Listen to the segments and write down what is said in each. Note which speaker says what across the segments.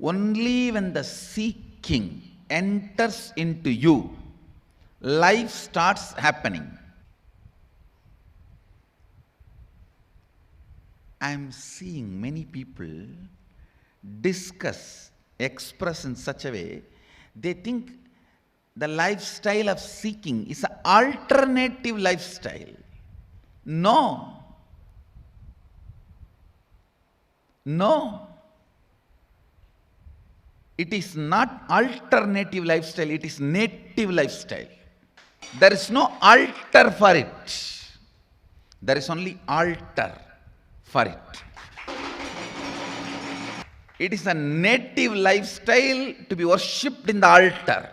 Speaker 1: Only when the seeking enters into you, life starts happening. I am seeing many people express in such a way, they think the lifestyle of seeking is an alternative lifestyle. No. No. It is not alternative lifestyle, it is native lifestyle. There is no altar for it. There is only altar for it. It is a native lifestyle to be worshipped in the altar.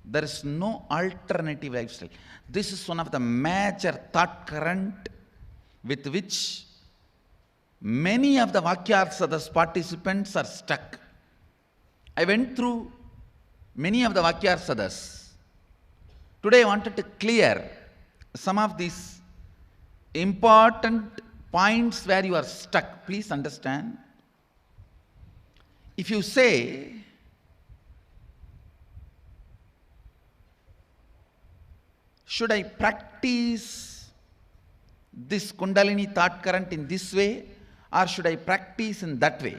Speaker 1: There is no alternative lifestyle. This is one of the major thought current with which many of the Vakyarsadas participants are stuck. I went through many of the Vakyarsadas. Today I wanted to clear some of these important points where you are stuck. Please understand. If you say, should I practice this Kundalini thought current in this way, or should I practice in that way?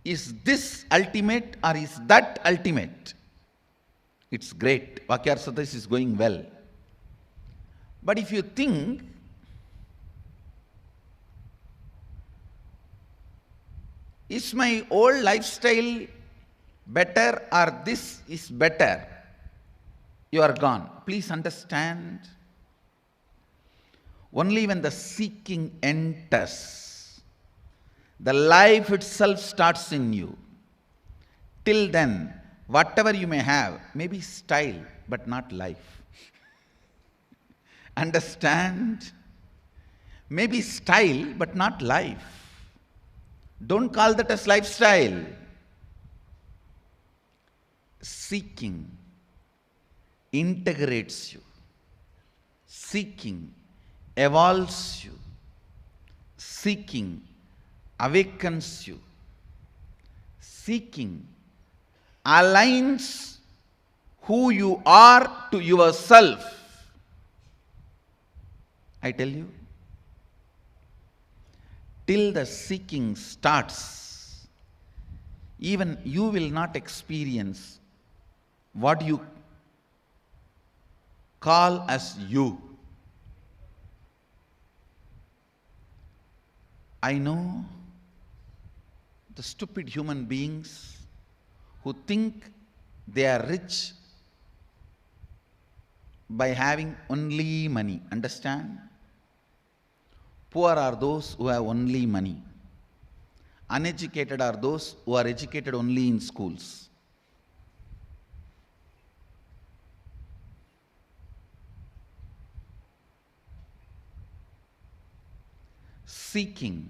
Speaker 1: Is this ultimate or is that ultimate? It's great. Vakyarsadas is going well. But if you think, is my old lifestyle better or this is better? You are gone. Please understand. Only when the seeking enters, the life itself starts in you. Till then, whatever you may have may be style, but not life. Understand? Maybe style, but not life. Don't call that as lifestyle. Seeking integrates you. Seeking evolves you. Seeking awakens you. Seeking aligns who you are to yourself. I tell you, till the seeking starts, even you will not experience what you call as you. I know the stupid human beings who think they are rich by having only money. Understand? Poor are those who have only money. Uneducated are those who are educated only in schools. Seeking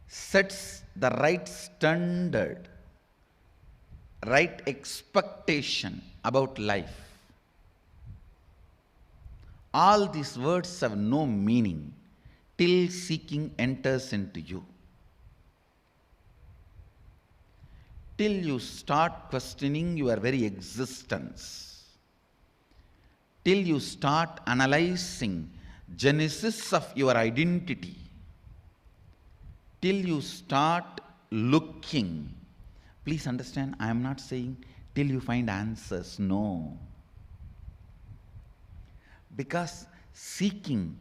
Speaker 1: sets the right standard, right expectation about life. All these words have no meaning till seeking enters into you. Till you start questioning your very existence. Till you start analyzing genesis of your identity. Till you start looking. Please understand, I am not saying till you find answers. No. Because seeking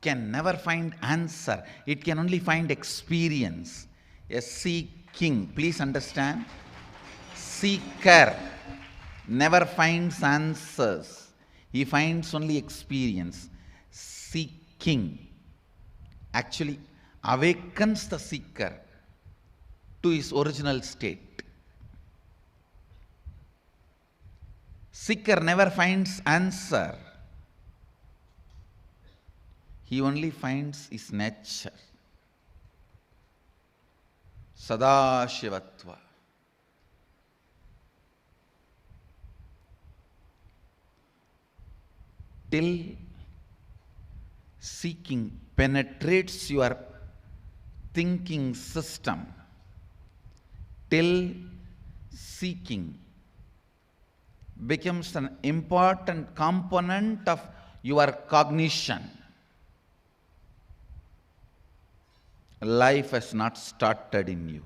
Speaker 1: can never find answer. It can only find experience. A seeking, please understand, seeker never finds answers. He finds only experience. Seeking actually awakens the seeker to his original state. Seeker never finds answer. He only finds his nature. Sadashivatva. Till seeking penetrates your thinking system till seeking becomes an important component of your cognition, life has not started in you.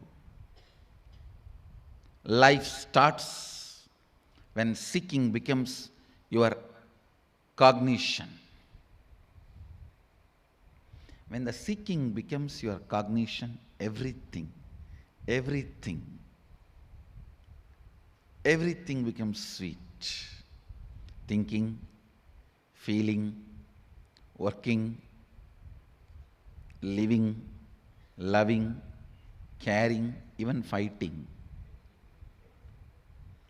Speaker 1: Life starts when seeking becomes your cognition. When the seeking becomes your cognition, everything becomes sweet. Thinking, feeling, working, living, loving, caring, even fighting.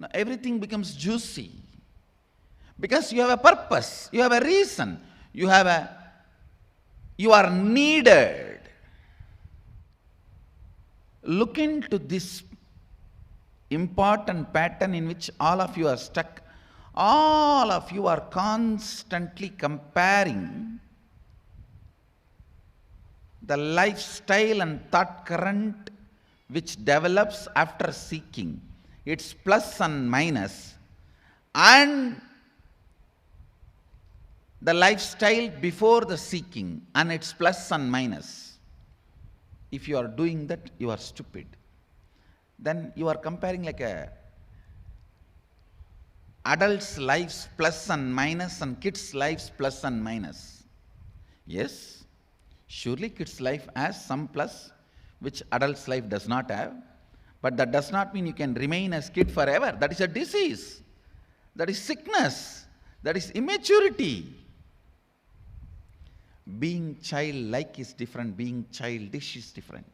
Speaker 1: Now everything becomes juicy because you have a purpose, you have a reason, you are needed. Look into this important pattern in which all of you are stuck. All of you are constantly comparing the lifestyle and thought current which develops after seeking, its plus and minus, and the lifestyle before the seeking and its plus and minus. If you are doing that, you are stupid. Then you are comparing like a adults' lives plus and minus and kids' lives plus and minus. Yes, surely kids' life has some plus which adults' life does not have, but that does not mean you can remain as kid forever. That is a disease, that is sickness, that is immaturity. Being childlike is different, being childish is different.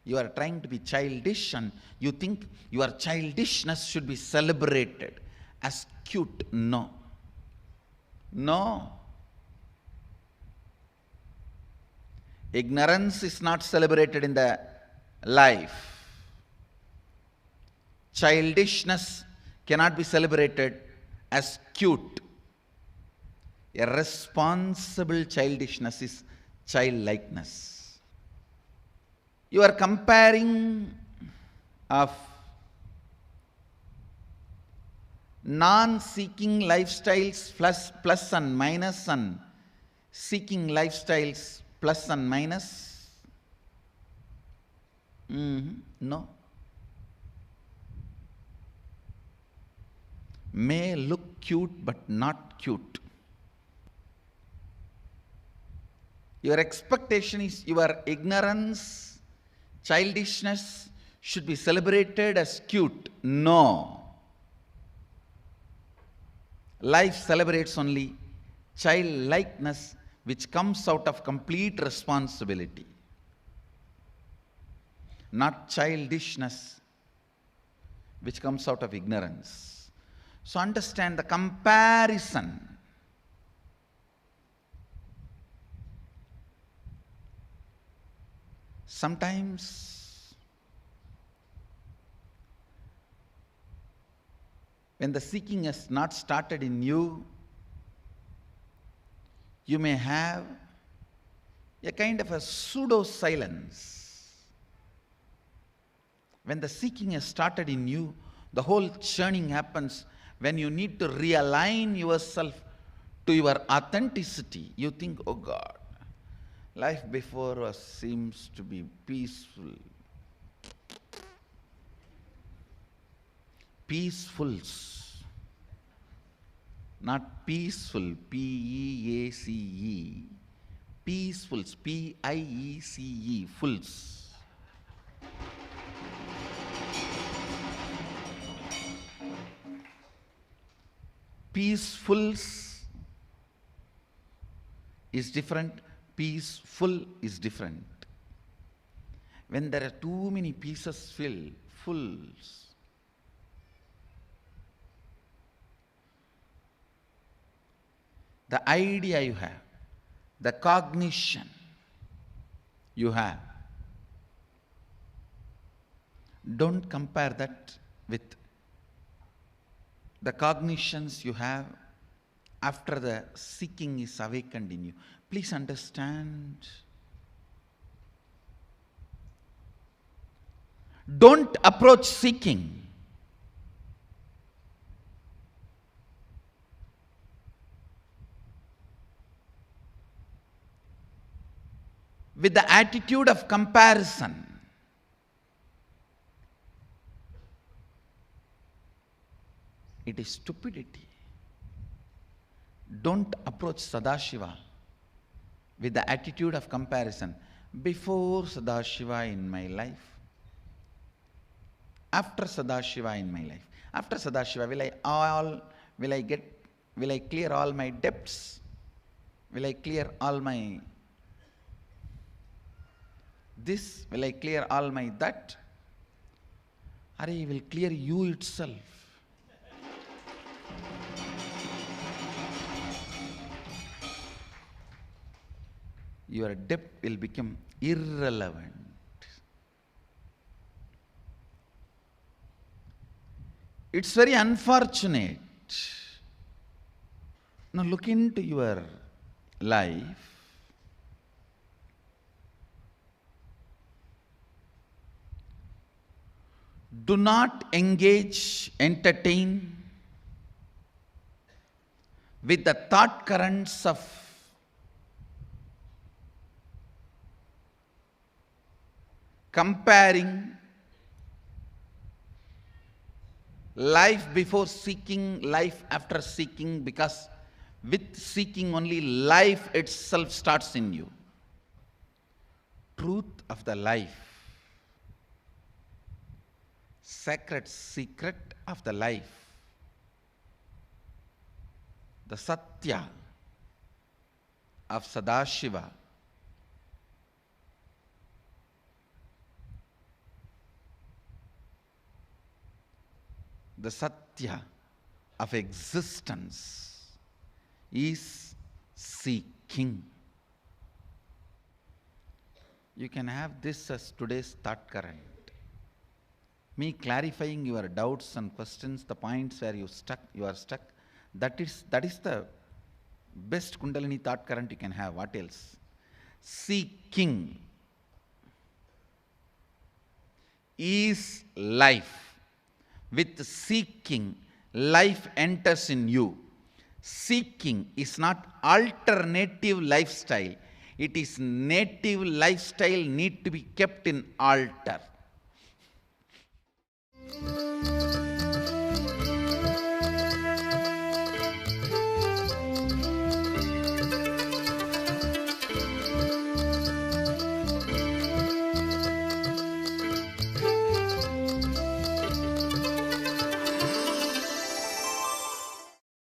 Speaker 1: You are trying to be childish and you think your childishness should be celebrated as cute. No. No. Ignorance is not celebrated in the life. Childishness cannot be celebrated as cute. A responsible childishness is childlikeness. You are comparing of non-seeking lifestyles plus and minus and seeking lifestyles plus and minus. No. May look cute but not cute. Your expectation is your ignorance, childishness should be celebrated as cute. No. Life celebrates only childlikeness which comes out of complete responsibility, not childishness which comes out of ignorance. So understand the comparison. Sometimes when the seeking has not started in you, you may have a kind of a pseudo silence. When the seeking has started in you, the whole churning happens when you need to realign yourself to your authenticity. You think, oh God, life before us seems to be peaceful. Peacefuls, not peaceful, P-E-A-C-E. Peacefuls, P-I-E-C-E, fulls. Peacefuls is different, peaceful is different. When there are too many pieces fulls, the idea you have, the cognition you have, don't compare that with the cognitions you have after the seeking is awakened in you. Please understand, Don't approach seeking. With the attitude of comparison. It is stupidity. Don't approach Sadashiva with the attitude of comparison. Before Sadashiva in my life, after Sadashiva in my life. After Sadashiva, will I clear all my debts? Will I clear all my this? Will I clear all my that? Or he will clear you itself. Your debt will become irrelevant. It's very unfortunate. Now look into your life. Do not engage, entertain with the thought currents of comparing life before seeking, life after seeking, because with seeking only life itself starts in you. Truth of the life, sacred secret of the life, the Satya of Sadashiva, the Satya of existence is seeking. You can have this as today's thought current. Me clarifying your doubts and questions, the points where you are stuck, that is the best Kundalini thought current you can have. What else? Seeking is life. With seeking, life enters in you. Seeking is not alternative lifestyle. It is native lifestyle need to be kept in altar.